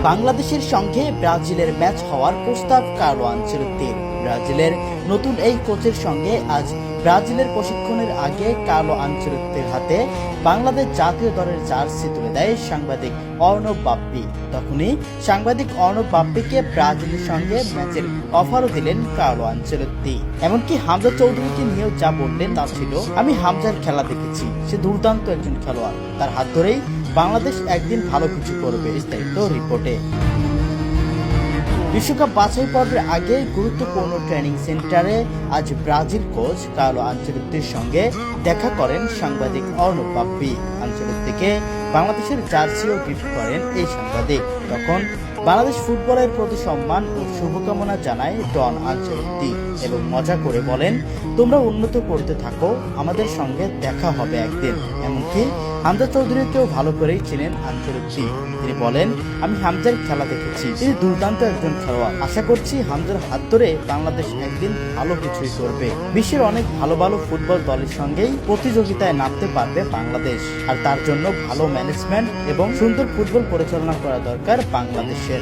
বাংলাদেশের সঙ্গে ব্রাজিলের ম্যাচ হওয়ার প্রস্তাব কার্লো আনচেলত্তির। ব্রাজিলের নতুন এই কোচের সঙ্গে আজ ব্রাজিলের প্রশিক্ষণের আগে কার্লো আনচেলত্তির হাতে বাংলাদেশ জাতীয় দলের জার্সি তুলে দেয় সাংবাদিক অর্ণব বাপ্পি। তখনই সাংবাদিক অর্ণব বাপ্পিকে ব্রাজিলের সঙ্গে ম্যাচের অফারও দিলেন কার্লো আনচেলত্তি। এমনকি হামজা চৌধুরীকে নিয়েও যা বললেন তা ছিল, আমি হামজার খেলা দেখেছি, সে দুর্দান্ত একজন খেলোয়াড়, তার হাত ধরেই বাংলাদেশ একদিন ভালো কিছু করবে। বিস্তারিত রিপোর্টে। বিশ্বকাপ বাছাই পর্বের আগে গুরুত্বপূর্ণ ট্রেনিং সেন্টারে আজ ব্রাজিল কোচ কার্লো আনচেলত্তির সঙ্গে দেখা করেন সাংবাদিক অর্ণব বাপ্পি। আনচেলত্তিকে বাংলাদেশের জার্সিও গিফট করেন এই সাংবাদিক। তখন বাংলাদেশ ফুটবলের প্রতি সম্মান ও শুভকামনা জানায় ডন আনচেলত্তি এবং মজা করে বলেন, তোমরা উন্নত করতে থাকো, আমাদের সঙ্গে দেখা হবে একদিন। এমনকি হামজা চৌধুরীকেও ভালো করেই চেনেন আনচেলত্তি। তিনি বলেন, আমি হামজার খেলা দেখেছি, তিনি দুর্দান্ত একজন খেলোয়াড়, আশা করছি হামজার হাত ধরে বাংলাদেশ একদিন ভালো কিছুই করবে। বিশ্বের অনেক ভালো ভালো ফুটবল দলের সঙ্গেই প্রতিযোগিতায় নামতে পারবে বাংলাদেশ, আর তার জন্য ভালো ম্যানেজমেন্ট এবং সুন্দর ফুটবল পরিচালনা করা দরকার বাংলাদেশের।